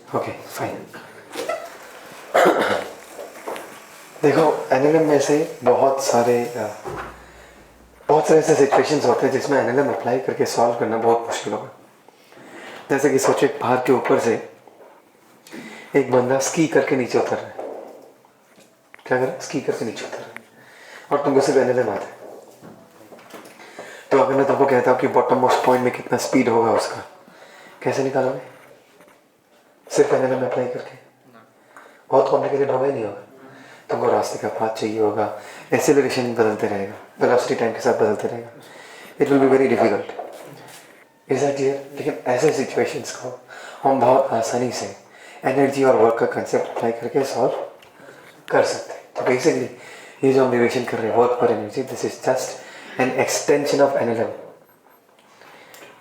Okay fine. देखो NLM में से बहुत सारे ऐसे सिचुएशंस होते हैं जिसमें एनएलएम अप्लाई करके सॉल्व करना बहुत मुश्किल होगा। जैसे कि सोचिए पहाड़ के ऊपर से एक बंदा स्की करके नीचे उतर रहा है। क्या कर रहा है? स्की करके नीचे उतर रहा है और तुमको सिर्फ एनएलएम आता है। तो अगर मैं तुमको कहता हूँ कि बॉटम मोस्ट पॉइंट में कितना स्पीड होगा उसका, कैसे निकालोगे? सिर्फ एनएलएम अप्लाई करके? बहुत कॉम्प्लिकेटेड होगा ही नहीं होगा। तुमको रास्ते का पाथ चाहिए होगा, एक्सेलरेशन बदलते रहेगा, वेलोसिटी टाइम के साथ बदलते रहेगा। It will be very difficult. Is that clear? लेकिन ऐसे सिचुएशंस को हम बहुत आसानी से एनर्जी और वर्क का कंसेप्ट अप्लाई करके सॉल्व कर सकते हैं। तो बेसिकली ये जो हम डिविजन कर रहे हैं वर्क पर energy, this is just an extension of NLM.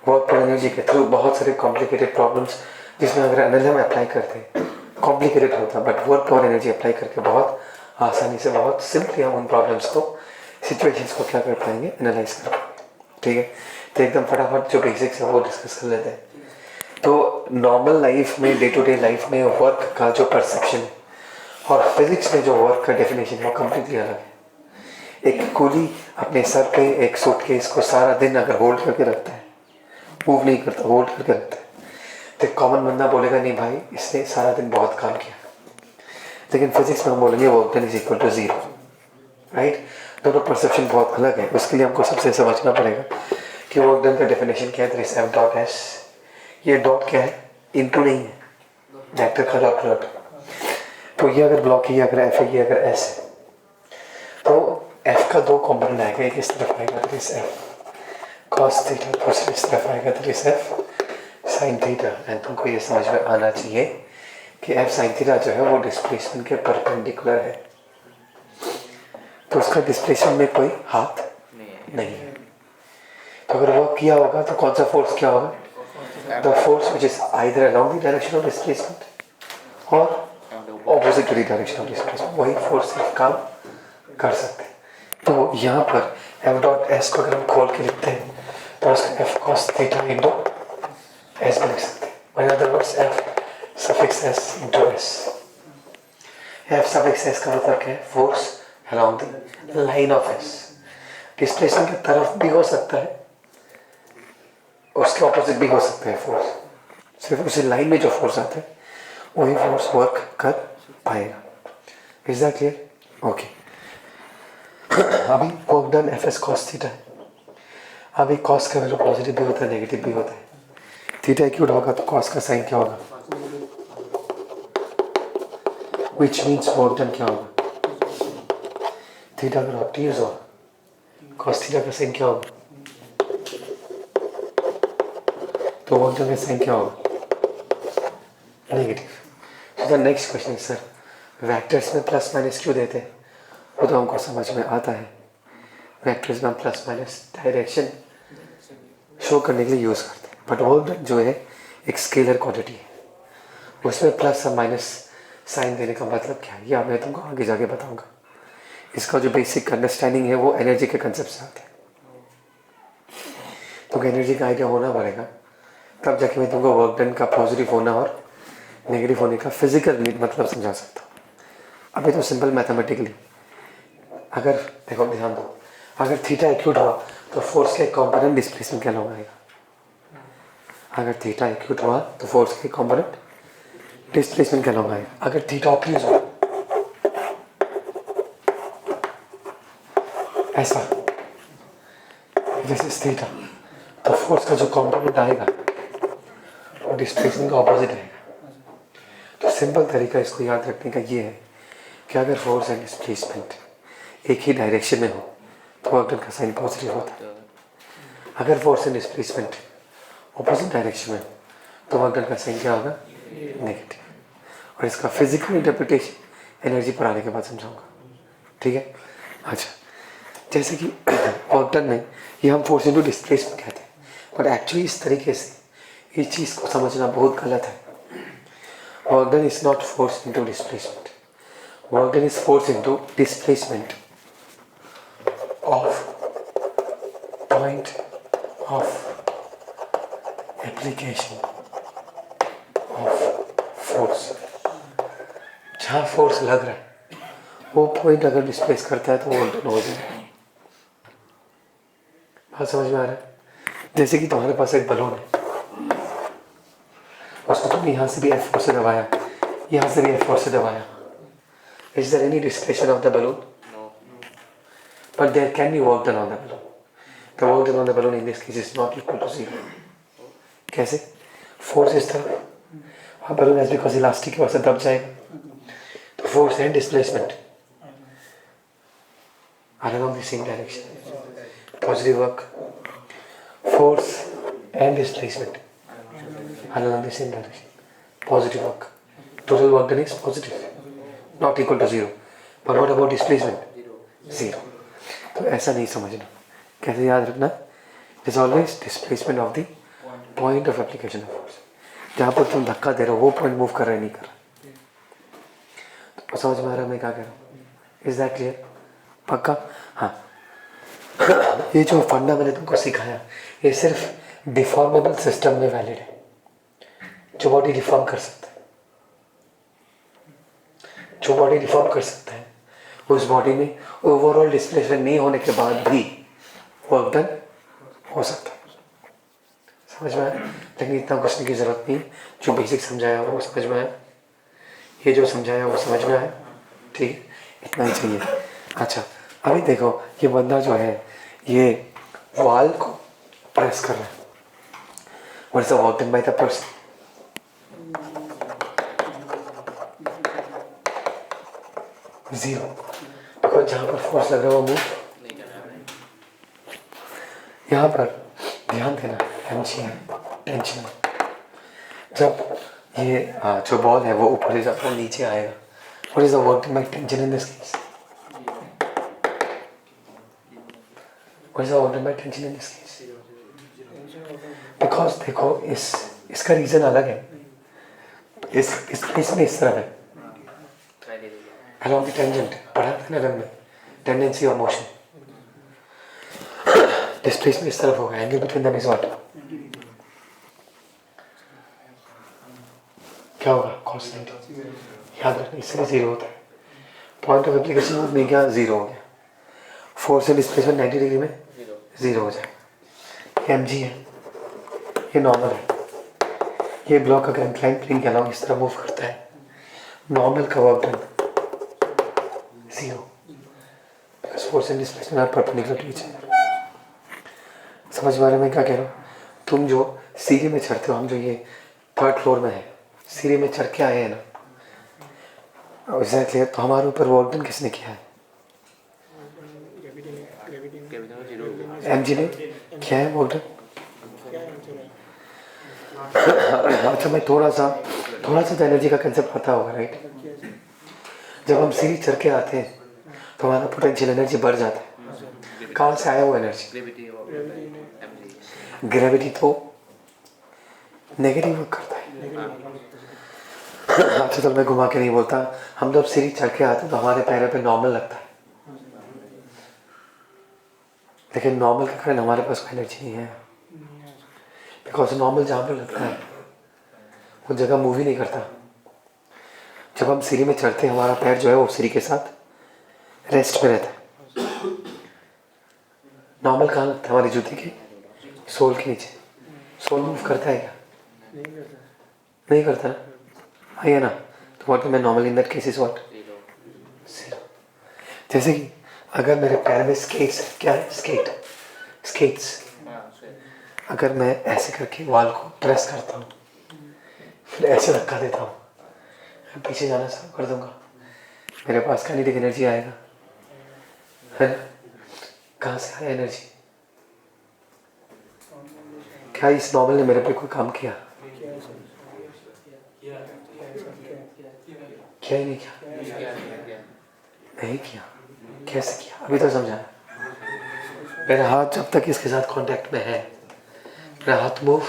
Work पर एनर्जी के थ्रू बहुत सारे कॉम्प्लिकेटेड प्रॉब्लम्स जिसमें अगर एनएलएम अप्लाई करते कॉम्प्लिकेटेड होता, बट वर्क और एनर्जी अप्लाई करके बहुत आसानी से, बहुत सिंपली हम उन प्रॉब्लम्स को, सिचुएशंस को क्या कर पाएंगे? एनालाइज कर पाएंगे। ठीक है, तो एकदम फटाफट जो बेसिक्स है वो डिस्कस कर लेते हैं। तो नॉर्मल लाइफ में, डे टू डे लाइफ में वर्क का जो परसेप्शन है और फिजिक्स में जो वर्क का डेफिनेशन है वो कम्प्लीटली अलग है। एक कूली अपने सर पे एक सूटकेस को सारा दिन अगर होल्ड करके रखता है, मूव नहीं करता, होल्ड करके रखता है, तो कॉमन बंदा बोलेगा नहीं भाई इसने सारा दिन बहुत काम किया। लेकिन फिजिक्स में हम बोलेंगे work done is equal to zero. Right? दोनों परसेप्शन बहुत अलग है। उसके लिए हमको सबसे समझना पड़ेगा कि वर्क डन का डेफिनेशन क्या है। एफ डॉट एस, ये डॉट क्या है? इनटू नहीं है, वेक्टर का डॉट। तो ये अगर ब्लॉक है, ये अगर एफ है, ये अगर एस है, तो एफ का दो कॉम्पोनेंट आएगा। एक इस तरफ आएगा that is F cos theta, दूसरा इस तरफ आएगा that is F sine theta. And तुमको ये समझ में आना चाहिए कि एफ साइन थीटा जो है वो डिस्प्लेसमेंट के परपेंडिकुलर है। तो उसका डिस्प्लेसमेंट में कोई हाथ नहीं है। तो अगर वो किया होगा तो कौन सा फोर्स क्या होगा? The force which is either along the direction of displacement और opposite to the direction of displacement, वही फोर्स से काम कर सकते हैं। तो यहाँ पर एफ डॉट एस को अगर हम खोल के लिखते हैं तो उसका F cos theta into S में लिख सकते हैं। In other words F suffix S into S. F suffix S का मतलब क्या है? Force along the line of S. Displacement की तरफ भी हो सकता है, उसके ऑपोजिट भी हो सकता है फोर्स। सिर्फ उसी लाइन में जो फोर्स आता है वही फोर्स वर्क कर पाएगा। Is that clear? ओके। अभी work done F S cos theta है। अभी कॉस का वैल्यू पॉजिटिव भी होता है, नेगेटिव भी होता है। थीटा एक्यूट होगा तो कॉस का साइन क्या होगा? विच मीन्स वर्क डन क्या होगा? थीटा अगर ऑब्ट्यूज हो, कॉस थीटा का साइन क्या होगा? तो वर्क डन का साइन क्या होगा? Negative. So the next question, sir vectors में प्लस माइनस क्यों देते हैं? वो तो हमको समझ में आता है। वेक्टर्स में प्लस माइनस डायरेक्शन शो करने के लिए यूज़ करते हैं, बट वर्क डन जो है एक स्केलर क्वांटिटी है, उसमें प्लस और माइनस साइन देने का मतलब क्या है ये मैं तुमको आगे जाके बताऊंगा। इसका जो बेसिक अंडरस्टैंडिंग है वो एनर्जी के कंसेप्ट से आता है। तुमको एनर्जी का आइडिया होना पड़ेगा, तब जाके मैं तुमको वर्क डन का पॉजिटिव होना और नेगेटिव होने का फिजिकल मतलब समझा सकता हूँ। अभी तो सिंपल मैथमेटिकली अगर देखो, ध्यान दो, अगर थीटा एक्यूट हुआ तो फोर्स के कंपोनेंट डिस्प्लेसमेंट क्या लगाएगा? अगर थीटा एक्यूट हुआ तो फोर्स के कंपोनेंट डिस्प्लेसमेंट क्या लगाएगा? अगर थीटा ऑब्ट्यूज हुआ ऐसा, दिस इज थीटा, तो फोर्स का जो कंपोनेंट आएगा वो डिस्प्लेसमेंट का ऑपोजिट रहेगा। तो सिंपल तरीका इसको याद रखने का ये है कि अगर फोर्स एंड डिस्प्लेसमेंट एक ही डायरेक्शन में हो तो वर्क डन का साइन पॉजिटिव होता है। अगर force and displacement opposite direction में तो वर्क डन का साइन क्या होगा? नेगेटिव। और इसका फिजिकल इंटरप्रिटेशन एनर्जी पर आने के बाद समझाऊंगा। ठीक है? अच्छा, जैसे कि वर्क डन में ये हम फोर्स इंटू डिस्प्लेसमेंट कहते हैं, बट एक्चुअली इस तरीके से इस चीज़ को समझना बहुत गलत है। Work done is not force into displacement, work done is force into displacement of point of application of force, जहाँ फोर्स लग रहा है वो पॉइंट अगर डिस्प्लेस करता है तो वो वोल्टन हो जाएगा। बात समझ में आ रहा है? जैसे कि तुम्हारे पास एक बलून है, उसको तुमने यहाँ से भी एफ फोर्स से दबाया, यहाँ से भी एफ फोर्स से दबाया, is there any displacement of the balloon? But there can be work done on the balloon. The work done on the balloon in this case is not equal to zero. कैसे? Force इस तरह, और balloon as because elastic की वजह से दब जाएगा, तो force and displacement are along the same direction. Positive work. Force and displacement are along the same direction. Positive work. Total work done is positive, not equal to zero. But what about displacement? Zero. तो ऐसा नहीं समझना। कैसे याद रखना? It is always displacement of the point of application of force. जहाँ पर तुम धक्का दे रहे हो वो पॉइंट मूव कर रहा है नहीं कर रहा। तो समझ में आ रहा है मैं क्या कह रहा हूँ? Is that clear? पक्का? हाँ। ये जो फंडा मैंने तुमको सिखाया ये सिर्फ डिफॉर्मेबल सिस्टम में वैलिड है, जो बॉडी डिफॉर्म कर सकता है। जो बॉडी डिफॉर्म कर सकता है उस बॉडी में ओवरऑल डिस्प्लेसमेंट नहीं होने के बाद भी वर्क डन हो सकता है। समझ में आया? लेकिन इतना घुसने की जरूरत नहीं, जो बेसिक समझाया वो समझ में आया, ये जो समझाया वो समझ में आया, ठीक है? इतना ही चाहिए। अच्छा अभी देखो ये बंदा जो है ये वाल को प्रेस कर रहा है। What is the work done by the person? Zero. Because जहाँ पर फोर्स लग रहा है वो मूव नहीं कर रहा है। यहाँ पर ध्यान देना, टेंशन। जब ये जो बॉल है वो ऊपर से जब वो नीचे आएगा, What is the work done by tension in this case? What is the work done by tension in this case? Because देखो इसका रीजन अलग है, इसमें इस तरह है along the tangent, पढ़ा था ना रंग में, tendency of motion, displacement इस तरफ होगा, angle between them is what? क्या होगा? cos 90। याद रखना इससे जीरो होता है। पॉइंट ऑफ एप्लीकेशन मूव नहीं किया, जीरो हो गया। फोर्स से डिस्प्लेसमेंट 90 डिग्री में जीरो हो जाएगा। ये mg है, ये नॉर्मल है। ये ब्लॉक अगर इंक्लाइन प्लेन के अलाउंग इस तरह मूव करता है, नॉर्मल का work done zero, because force and displacement are perpendicular to each other. समझ में आ रहा है मैं क्या कह रहा हूँ? तुम जो सीढ़ी में चढ़ते हो, हम जो ये 3rd फ्लोर में है, सीढ़ी में चढ़ के आए हैं ना, एग्जैक्टली, तो हमारे ऊपर वर्क डन किसने किया है? mg ने किया है वर्क डन। अच्छा मैं थोड़ा सा तो एनर्जी का कंसेप्ट पता होगा, राइट? जब हम सीढ़ी चढ़ के आते हैं तो हमारा पोटेंशियल एनर्जी बढ़ जाता है। कहाँ से आया वो एनर्जी? ग्रेविटी तो नेगेटिव वर्क करता है। अच्छा तो मैं घुमा के नहीं बोलता, हम जब सीढ़ी चढ़ के आते हैं तो हमारे पैरों पे नॉर्मल लगता है, लेकिन नॉर्मल के कारण हमारे पास कोई एनर्जी नहीं है, बिकॉज नॉर्मल जहाँ पर लगता है वो जगह मूव ही नहीं करता। जब हम सीढ़ी में चढ़ते हैं हमारा पैर जो है वो सीढ़ी के साथ रेस्ट में रहता है। नॉर्मल कहाँ लगता है? हमारी जूती के सोल के नीचे। सोल मूव करता है क्या? नहीं करता ना, है ना? तो व्हाट मैं normal in that case is what? Zero. जैसे कि अगर मेरे पैर में स्केट्स, क्या है स्केट्स, अगर मैं ऐसे करके वाल को प्रेस करता हूँ, फिर ऐसे धक्का देता हूँ, पीछे जाना शुरू कर दूंगा, मेरे पास काइनेटिक एनर्जी आएगा, है ना? कहाँ से आया एनर्जी? क्या इस नॉर्मल ने मेरे पे कोई काम किया? क्या ही नहीं किया? नहीं किया। कैसे किया? अभी तो समझा। मेरा हाथ जब तक इसके साथ कांटेक्ट में है, मेरा हाथ मूव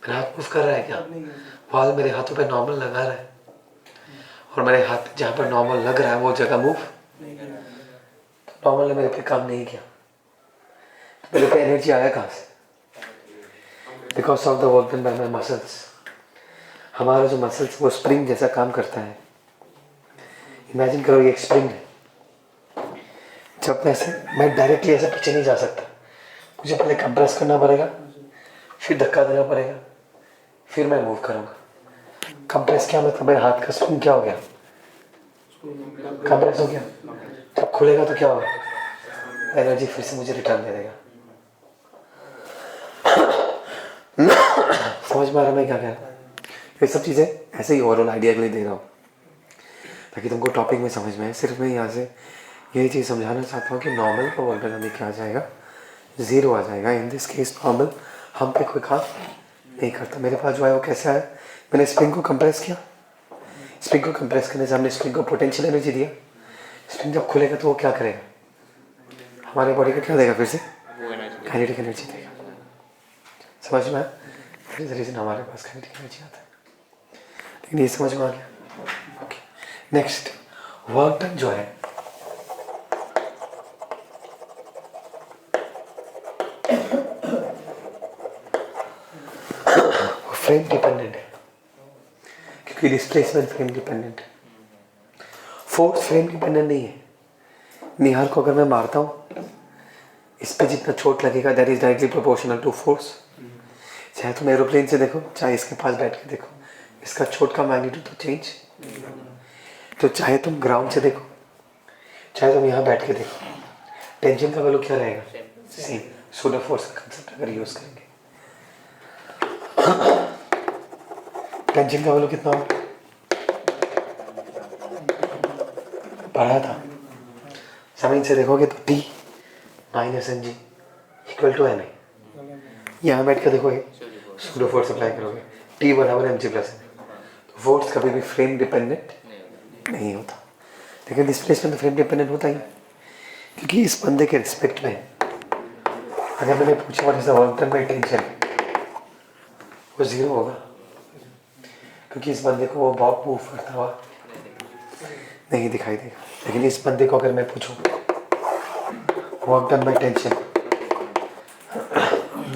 कर रहा है क्या? वाल मेरे हाथों पे नॉर्मल लगा रहा है, और मेरे हाथ जहाँ पर नॉर्मल लग रहा है वो जगह मूव, तो नॉर्मल ने मेरे पे काम नहीं किया, तो मेरे पे एनर्जी आया कहाँ से? Because of the work done bye my muscles. हमारा जो मसल्स वो स्प्रिंग जैसा काम करता है। इमेजिन करो ये एक स्प्रिंग है। जब मैं डायरेक्टली ऐसे पीछे नहीं जा सकता, मुझे पहले कंप्रेस करना पड़ेगा, फिर धक्का देना पड़ेगा, फिर मैं मूव करूँगा। कंप्रेस क्या मतलब मेरे हाथ का स्प्रिंग क्या हो गया, कंप्रेस हो गया। जब खुलेगा तो क्या होगा, एनर्जी फिर से मुझे रिटर्न दे देगा। समझ में आ रहा मैं क्या कह रहा हूँ? ये सब चीज़ें ऐसे ही ओवरऑल आइडिया के लिए दे रहा हूँ ताकि तुमको टॉपिक में समझ में आए। सिर्फ मैं यहाँ से यही चीज़ समझाना चाहता हूँ कि नॉर्मल का वर्ड हमें क्या आ जाएगा, 0 आ जाएगा। इन दिस केस नॉर्मल हम पे कोई काम नहीं करता। मेरे पास जो है वो कैसे आया, मैंने स्प्रिंग को कंप्रेस किया, स्प्रिंग को कंप्रेस करने से हमने स्प्रिंग को पोटेंशियल एनर्जी दिया। स्प्रिंग जब खुलेगा तो वो क्या करेगा, हमारे बॉडी को क्या देगा, फिर से काइनेटिक एनर्जी देगा। समझ में आया? रीजन हमारे पास काइनेटिक एनर्जी आता है। लेकिन ये समझ में आ गया? ओके, नेक्स्ट वर्क डन जो है वो फ्रेम डिपेंडेंट है, क्योंकि डिस्प्लेसमेंट फ्रेम डिपेंडेंट है, फोर्स फ्रेम डिपेंडेंट नहीं है। निहार को अगर मैं मारता हूँ, इस पे जितना चोट लगेगा that is directly proportional to force. चाहे तुम एरोप्लेन से देखो, चाहे इसके पास बैठ के देखो, इसका चोट का मैग्नीट्यूड तो चेंज। तो चाहे तुम ग्राउंड से देखो, चाहे तुम यहाँ बैठ के देखो, टेंशन का वैल्यू क्या रहेगा, सेम। सूडो फोर्स का कंसेप्ट अगर यूज करेंगे, टेंशन का वैल्यू कितना होगा, पढ़ा था। जमीन से देखोगे तो T minus N G equal to N है। यहाँ बैठ कर देखोगे, सूडो फोर्स अप्लाई करोगे, T बराबर एम जी प्लस एन। तो फोर्स कभी भी फ्रेम डिपेंडेंट नहीं होता, लेकिन डिस्प्लेसमेंट तो फ्रेम डिपेंडेंट होता ही, क्योंकि इस बंदे के रिस्पेक्ट में अगर मैंने पूछा what is the work done by tension, वो 0 होगा, क्योंकि इस बंदे को वो बहुत मूव करता हुआ नहीं दिखाई देगा। लेकिन इस बंदे को अगर मैं पूछूं work done by tension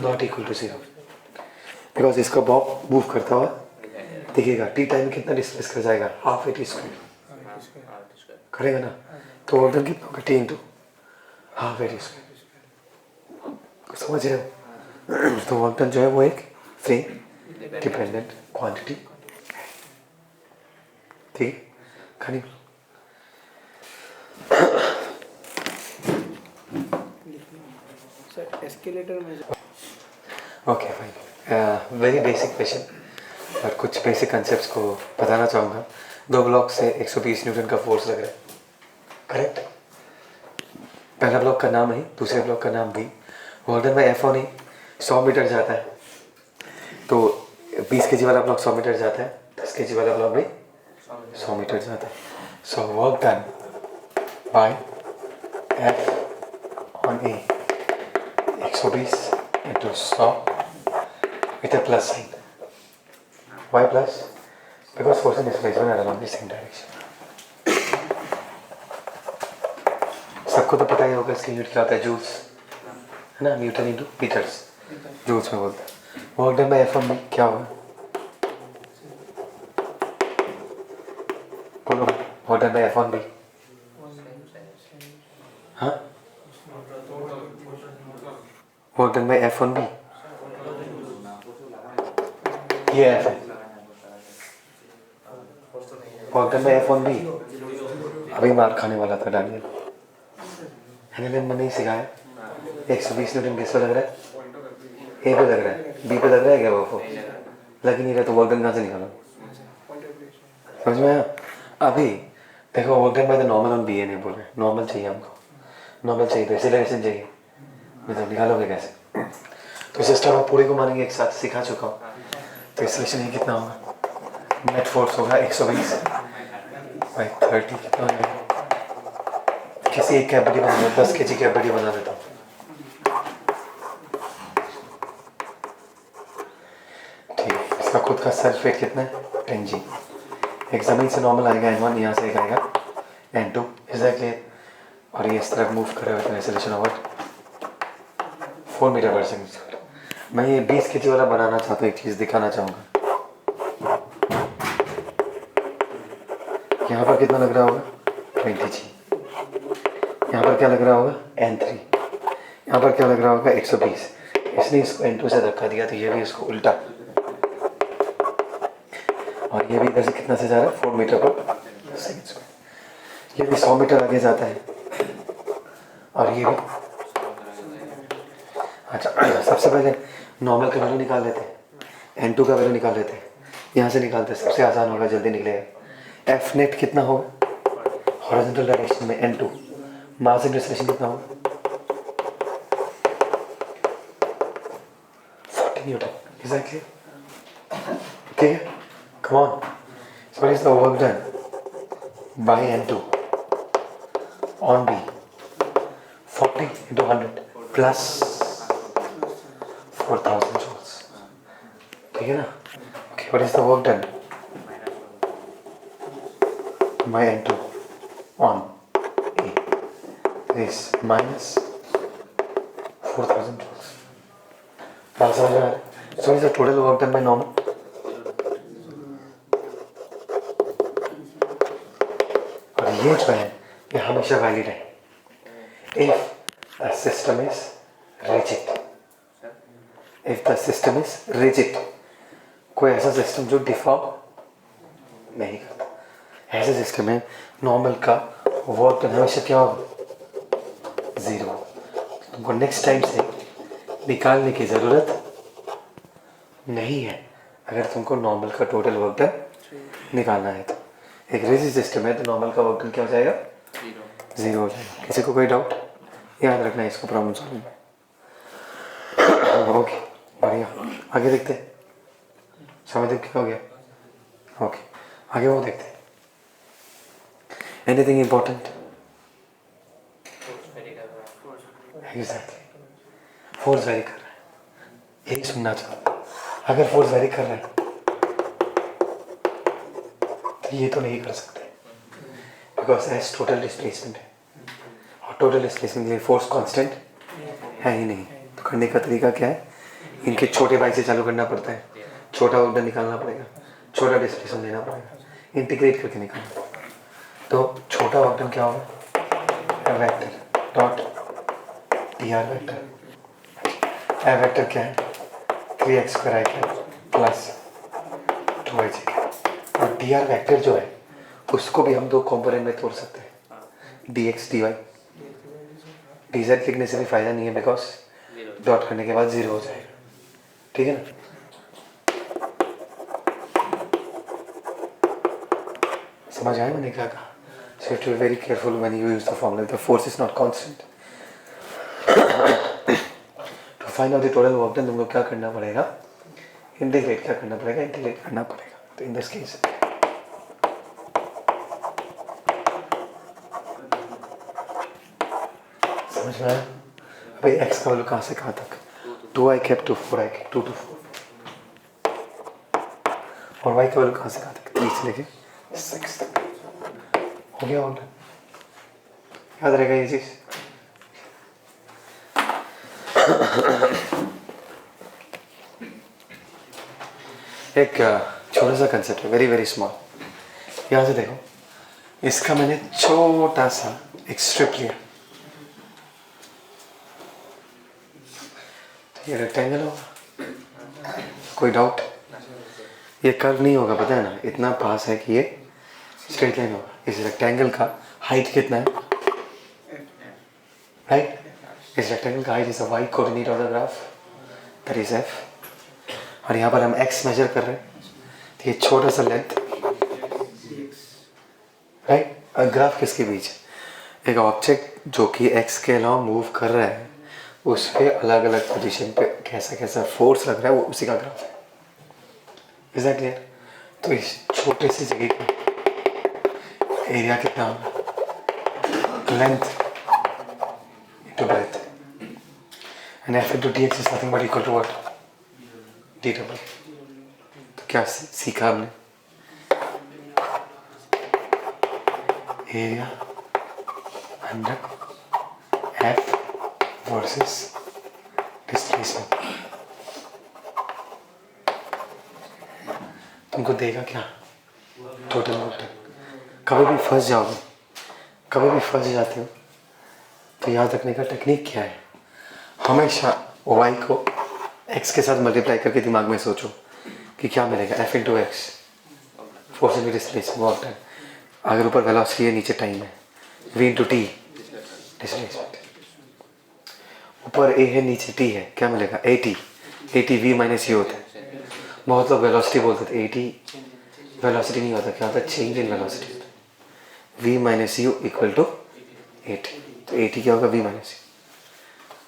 not equal to 0, because इसका बॉब मूव करता हुआ दिखेगा। टी टाइम कितना डिस्प्लेस कर जाएगा, हाफ ए टी स्क्वायर करेगा ना, तो वर्क डन कितना होगा, T into half A T square. समझ रहे हो? तो वर्क डन जो है वो एक फ्रेम डिपेंडेंट क्वांटिटी, ठीक है? खानी एस्केलेटर में okay fine, very basic question और कुछ बेसिक कंसेप्ट्स को बताना चाहूँगा। 2 ब्लॉक से 120 न्यूटन का फोर्स लग रहा है, करेक्ट? पहला ब्लॉक का नाम है, दूसरे ब्लॉक का नाम भी। Work done bye F1 100 metre जाता है, तो 20 kg वाला ब्लॉक 100 मीटर जाता है, 10 kg वाला ब्लॉक भी 100 मीटर जाता है। So work done bye F1 120 into 100 with a plus sign. Why plus? Because force and displacement are along the same direction. सबको तो पता ही होगा इसकी यूनिट क्या होता है, जूल्स, है ना? न्यूटन इंटू मीटर्स, जूल्स में बोलते हैं। वर्क डन बाय F1 में क्या होगा, बोलो। वर्क डन बाय F1 भी, हाँ, वर्क डन बाय F1 भी, ये F है। वर्क डन बाय F1 भी, अभी मार खाने वाला था डैनियल, हैनिलन ने नहीं सिखाया। 120 न्यूटन किस पे लग रहा है, ए पे लग रहा है, बी पे लग रहा है क्या, वो लग ही नहीं रहा, तो वर्क डन कहाँ से निकाला, समझ में आया? अभी देखो work done by the normal on B A नहीं बोल रहे, नॉर्मल चाहिए हमको, नॉर्मल चाहिए तो एक्सेलरेशन चाहिए, मतलब निकालोगे कैसे? तो सिस्टम आप पूरे को मानेंगे एक साथ सिखा चुका हूँ। तो एक्सेलरेशन ये कितना होगा, नेट फोर्स होगा 120 बाई 30, कितना हो जाएगा? किसी एक कैविटी बना, 10 kg कैविटी बना देता हूँ, ठीक है? इसका खुद का सर्च वेट कितना है, 10 g। एक जमीन से नॉर्मल आएगा N1, यहाँ से एक आएगा N2, इज दैट क्लियर? और ये इस तरफ मूव कर रहे हो, एक्सेलरेशन ओवर 4 मीटर पर सेकंड। मैं ये 20 kg वाला बनाना चाहता हूँ, एक चीज़ दिखाना चाहूँगा। यहाँ पर कितना लग रहा होगा 20G। यहाँ पर क्या लग रहा होगा N3। यहाँ पर क्या लग रहा होगा 120। इसने इसको N2 से धक्का दिया तो ये भी इसको उल्टा, और ये भी इधर से कितना से जा रहा है 4 मीटर पर सेकेंड स्क्वायर। ये भी 100 मीटर आगे जाता है और ये भी। अच्छा सबसे पहले नॉर्मल का वैल्यू निकाल लेते हैं, N2 का वैल्यू निकाल लेते हैं। यहाँ से निकालते हैं, सबसे आसान होगा, जल्दी निकलेगा। F नेट कितना होगा हॉरिजॉन्टल डायरेक्शन में N2, मास इंटरसेक्शन कितना होगा 40 न्यूटन। एग्जैक्टली, ठीक है। Come on, so what is the work done by N2 on B? 40 into 100 plus 4000 joules, ठीक है ना। Okay, what is the work done by N2 on A? This minus 4000 joules. बात समझ में आ रहा है? So is the total work done by normal? और ये जो है ये हमेशा वैलिड है if the system is rigid। if the system is rigid, कोई ऐसा सिस्टम जो डिफॉर्म नहीं करता, ऐसा सिस्टम है नॉर्मल का वर्क डन हमेशा क्या होगा 0। तुमको नेक्स्ट टाइम से निकालने की ज़रूरत नहीं है अगर तुमको नॉर्मल का टोटल वर्क डन निकालना है तो। एक रिजिड सिस्टम है तो नॉर्मल का वर्क डन क्या हो जाएगा 0 हो जाएगा। किसी को कोई डाउट, याद रखना है इसको प्रॉब्लम सॉल्व में। ओके बढ़िया, आगे देखते हैं। समझ क्या हो गया? ओके आगे वो देखते हैं। Anything important? Exactly, force very कर रहा है, यही सुनना चाहता। अगर फोर्स वेरी कर रहा है तो ये तो नहीं कर सकते बिकॉज एस टोटल डिस्प्लेसमेंट है और टोटल डिस्प्लेसमेंट के लिए फोर्स कांस्टेंट है ही नहीं। तो करने का तरीका क्या है, इनके छोटे भाई से चालू करना पड़ता है, छोटा वर्क निकालना पड़ेगा, छोटा डिस्प्लेसमेंट लेना पड़ेगा, इंटीग्रेट करके निकालना। तो छोटा वर्क क्या होगा vector dot D R vector. A vector क्या है 3x स्क्वायर प्लस 2h और डी आर वेक्टर जो है उसको भी हम दो कंपोनेंट में तोड़ सकते हैं, dx dy। dz लिखने से भी फायदा नहीं है बिकॉज डॉट करने के बाद 0 हो जाएगा, ठीक है ना। समझ आया मैंने क्या कहा? So you have to be very careful when you use the formula. The force is not constant. To find out the total work done तुमको क्या करना पड़ेगा, इंटीग्रेट क्या करना पड़ेगा, इंटीग्रेट करना पड़ेगा। तो इन दिस केस समझ में आया भाई? x का वैल्यू कहाँ से कहाँ तक 2i kept to 4i kept 2 to 4 और y का वैल्यू कहाँ से कहाँ तक 3 से लेके 6 तक। हो गया ऑर्डर, याद रहेगा ये चीज। एक छोटा सा कंसेप्ट है, वेरी वेरी स्मॉल। यहाँ से देखो, इसका मैंने छोटा सा एक स्ट्रिप लिया, ये रेक्टेंगल होगा, कोई डाउट? ये कर्व नहीं होगा, पता है ना, इतना पास है कि ये स्ट्रेट लाइन होगा। इस रेक्टेंगल का हाइट कितना है, राइट? इस रेक्टेंगल का height is a Y coordinate of the graph, that is F. और यहाँ पर हम एक्स मेजर कर रहे हैं, तो ये छोटा सा लेंथ, राइट? ग्राफ किसके बीच? एक ऑब्जेक्ट जो कि एक्स के अलावा मूव कर रहा है, उस पे अलग अलग पोजीशन पे कैसा कैसा फोर्स लग रहा है, वो उसी का ग्राफ है। Is that clear? तो इस छोटे से जगह का एरिया कितना होगा, length into breadth, and F into D X is nothing but equal to what, D double. तो क्या सीखा हमने? Area under F versus displacement. तुमको देगा क्या टोटल वर्क डन। कभी भी फंस जाओगे, कभी भी फंस जाते हो तो याद रखने का टेक्निक क्या है, हमेशा y को x के साथ मल्टीप्लाई करके दिमाग में सोचो कि क्या मिलेगा, f into x, force into displacement work done. अगर ऊपर वेलोसिटी है नीचे टाइम है, v इंटू टी डिस्प्लेसमेंट, ऊपर a है नीचे t है, क्या मिलेगा at v माइनस u होता है। बहुत लोग वेलोसिटी बोलते थे, at वेलोसिटी नहीं होता, क्या होता है change in velocity, v minus U equal to at, तो at क्या होगा v माइनस यू।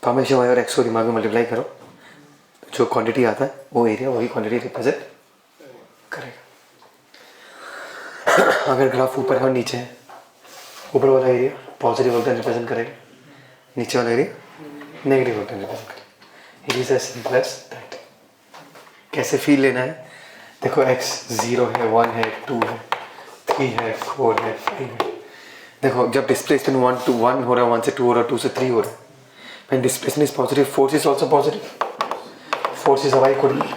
तो हमेशा y और x को दिमाग में मल्टीप्लाई करो, जो क्वांटिटी आता है वो एरिया वही क्वांटिटी रिप्रेजेंट करेगा। अगर ग्राफ ऊपर है और नीचे है, ऊपर वाला area positive work done represent करेगा, नीचे वाला area negative work done represent करेगा। It is as simple as that. कैसे फील लेना है, देखो x 0 है, 1 है, 2 है, 3 है, 4 है, 5 है। देखो जब डिस्प्लेसमेंट 1 to 1 हो रहा है, 1 से 2 हो रहा है, 2 से 3 हो रहा है, when displacement is positive, force is also positive, force is y coordinate,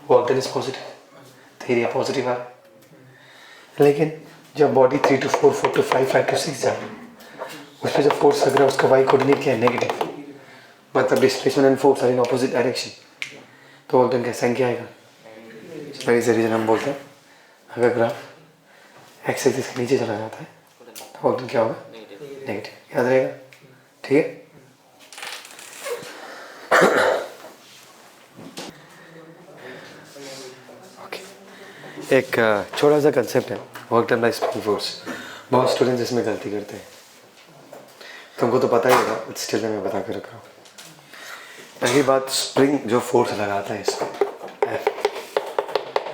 work done is positive, तो एरिया पॉजिटिव आ रहा है। लेकिन जब बॉडी 3 to 4, 4 to 5, 5 to 6 जा रहा है, उस पर जब फोर्स लग रहा है उसका y कोऑर्डिनेट क्या है, नेगेटिव, मतलब displacement and force are in opposite direction, तो वर्क डन का साइन क्या आएगा। दैट इज द रीजन हम बोलते हैं अगर ग्राफ एक्स एक्सिस के नीचे चला जाता है तो वर्क डन क्या होगा, नेगेटिव। याद रहेगा, ठीक है। एक छोटा सा कंसेप्ट है work done bye spring force, बहुत स्टूडेंट्स इसमें गलती करते हैं, तुमको तो पता ही होगा, बट स्टिल मैं बता के रख रहा हूँ। पहली बात, स्प्रिंग जो फोर्स लगाता है इसको F,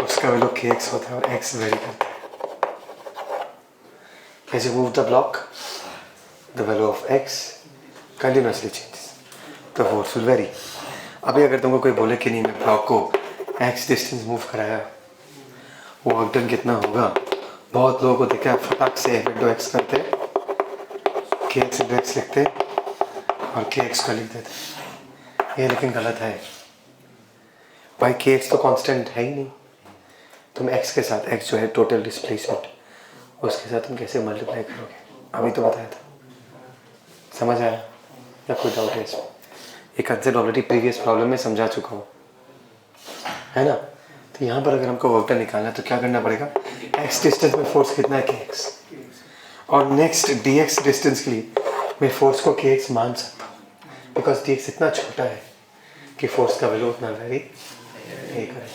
उसका वैल्यू kx होता है और x वेरी करता है। As you move the block, the value of x continuously changes, the force will vary। अभी अगर तुमको कोई बोले कि नहीं मैं ब्लॉक को x डिस्टेंस मूव कराया, वो वर्क डन कितना होगा, बहुत लोगों को देखा फटाक से f इंटू एक्स करते, kx इंटू एक्स लिखते और kx का लिख देते, ये लेकिन गलत है भाई। kx तो कांस्टेंट है ही नहीं, तुम x के साथ, x जो है टोटल डिस्प्लेसमेंट, उसके साथ तुम कैसे मल्टीप्लाई करोगे, अभी तो बताया था, समझ आया या कोई डाउट है इसमें। ये कंसेप्ट ऑलरेडी प्रीवियस प्रॉब्लम में समझा चुका हूँ, है ना। तो यहाँ पर अगर हमको वर्क डन निकालना है तो क्या करना पड़ेगा, x डिस्टेंस में फोर्स कितना है kx, और नेक्स्ट dx डिस्टेंस के लिए मैं फोर्स को kx मान सकता हूँ, बिकॉज dx इतना छोटा है कि फोर्स का वैल्यू उतना वेरी नहीं करेगा।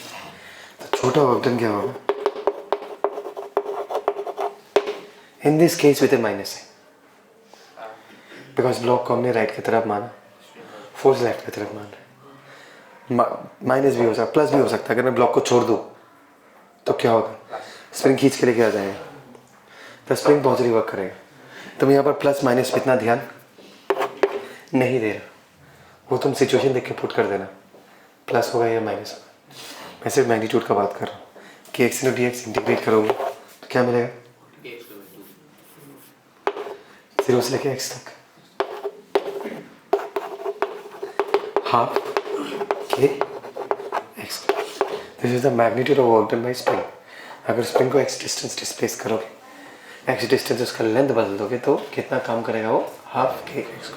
तो छोटा वर्क डन क्या होगा, इन this case with A minus है, बिकॉज ब्लॉक को हमने राइट की तरफ माना, फोर्स लेफ्ट की तरफ मान रहा है। माइनस भी हो सकता, प्लस भी हो सकता है। अगर मैं ब्लॉक को छोड़ दूँ तो क्या होगा, स्प्रिंग खींच के लेके आ जाएगा, तो स्प्रिंग पॉजिटिव वर्क करेगा। तो मैं यहाँ पर प्लस माइनस पे इतना ध्यान नहीं दे रहा, वो तुम सिचुएशन देख के पुट कर देना, प्लस होगा या माइनस होगा। मैं सिर्फ मैग्नीट्यूड का बात कर रहा हूँ कि x into D x integrate करोगे तो क्या मिलेगा, 0 से लेके x तक हाफ के x. This is the magnitude of work done bye spring. अगर स्प्रिंग को x डिस्टेंस डिस्प्लेस करोगे, x डिस्टेंस उसका लेंथ बदल दोगे तो कितना काम करेगा वो, हाफ के एक्स।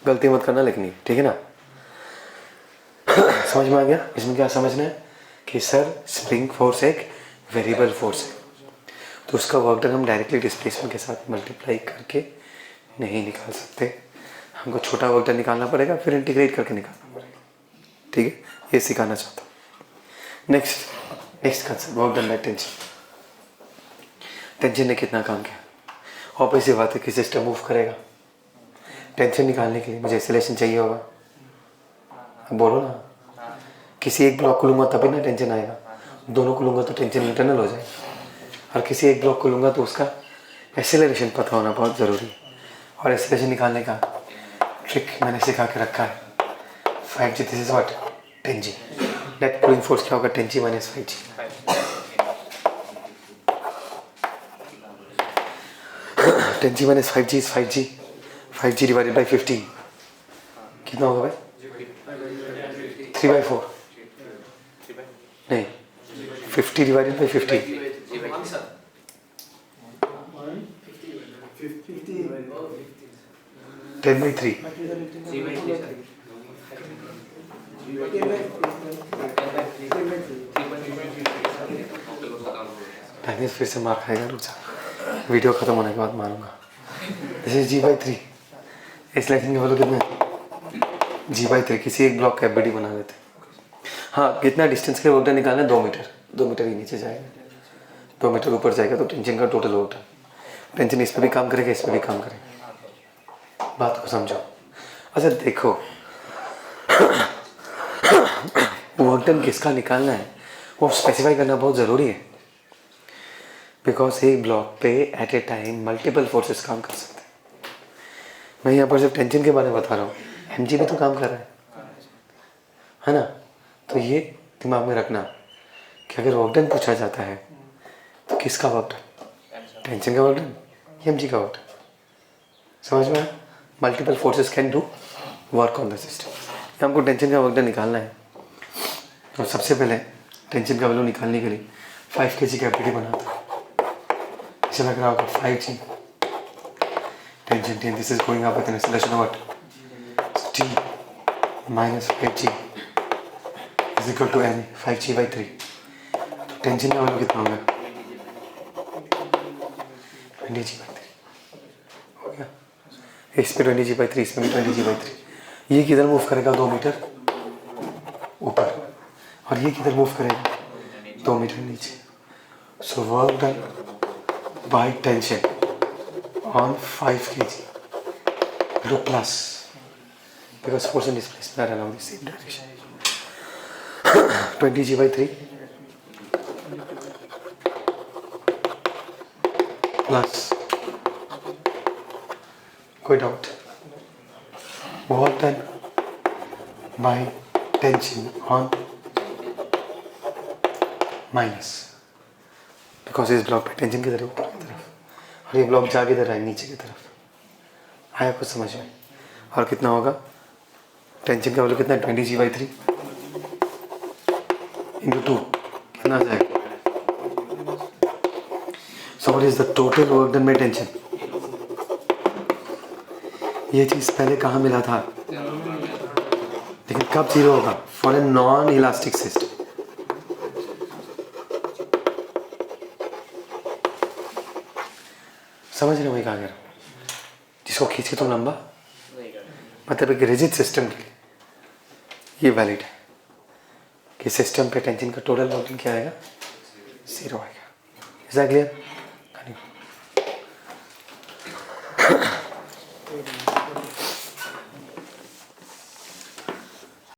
गलती मत करना लिखनी, ठीक है ना। समझ में आ गया। इसमें क्या समझना है कि सर स्प्रिंग फोर्स एक वेरिएबल फोर्स है, तो उसका वर्क डन हम डायरेक्टली डिस्प्लेसमेंट के साथ मल्टीप्लाई करके नहीं निकाल सकते, हमको छोटा वर्क डन निकालना पड़ेगा, फिर इंटीग्रेट करके निकालना पड़ेगा, ठीक है। ये सिखाना चाहता हूँ। Next concept, work done by tension. Tension ने कितना काम किया, ऑब्वियस बात है कि सिस्टम मूव करेगा। टेंशन निकालने के लिए मुझे एक्सेलरेशन चाहिए होगा, अब बोलो ना। किसी एक ब्लॉक को लूँगा तभी ना टेंशन आएगा, दोनों को लूँगा तो टेंशन इंटरनल हो जाएगा। और किसी एक ब्लॉक को लूँगा तो उसका एक्सेलरेशन पता होना बहुत ज़रूरी है। और एक्सेलरेशन निकालने का ट्रिक मैंने सिखा के रखा है, 5G। This is what, 10G। Net pulling force क्या होगा, 10G minus 5G। 10G minus 5G is 5G। 5G divided by 15 कितना होगा भाई, 3/4 नहीं, 50 डिवाइडेड बाई 50 10/3 टाइम फिर से मार खाएगा, रुक जा, वीडियो खत्म होने के बाद मारूंगा। This is G/3। इस लेसन के वैल्यू कितने G/3 किसी एक ब्लॉक का एफबीडी बना लेते हैं। हाँ, कितना डिस्टेंस के वर्क डन निकालना है? 2 मीटर। 2 मीटर ही नीचे जाएगा, 2 मीटर ऊपर जाएगा तो टेंशन का टोटल वर्क डन। टेंशन इस पर भी काम करेगा, इस पर भी काम करेगा। बात को समझो। अच्छा देखो, वर्क डन किसका निकालना है वो स्पेसिफाई करना बहुत ज़रूरी है, बिकॉज एक ब्लॉक पे at a time multiple forces काम कर सकते हैं। मैं यहाँ पर सिर्फ टेंशन के बारे में बता रहा हूँ, एमजी भी तो काम कर रहा है ना। तो ये दिमाग में रखना कि अगर वर्क डन पूछा जाता है तो किसका वर्क डन? टेंशन का वर्क डन, एमजी का वर्क डन। समझ में? Multiple forces can do work on the system. हमको टेंशन का वर्क डन निकालना है, तो सबसे पहले टेंशन का वैल्यू निकालने के लिए 5 kg का एफबीडी बनाता है। ऐसा लग रहा होगा 5G tension 10, this is going up with an acceleration of what? T minus 5G is equal to m 5G/3। Tension का वैल्यू कितना होगा? 20G/3 हो गया। इस पे 20G/3, इसमें भी 20G/3। ये किधर मूव करेगा? 2 मीटर ऊपर, और ये किधर मूव करेगा? 2 मीटर नीचे। So work done by tension on 5 kg into plus, because force and displacement are along the same direction, 20G/3 plus, कोई doubt? Work done by tension on minus, because इस block पे tension किधर है? ऊपर की तरफ, और ये ब्लॉक जा किधर है? नीचे की तरफ। आया कुछ समझ में? और कितना होगा? टेंशन का वैल्यू कितना है? 20G/3 into 2 कितना आ जाएगा? So what is the total work done by tension? ये चीज़ पहले कहाँ मिला था? लेकिन कब जीरो होगा? For a non elastic system. समझ रहे हो मैं कहाँ कह रहा हूँ? जिसको खींच के तुम लंबा, मतलब एक रिजिड सिस्टम के लिए ये वैलिड है कि सिस्टम पे टेंशन का टोटल वर्क डन क्या आएगा? 0 आएगा। Is that clear?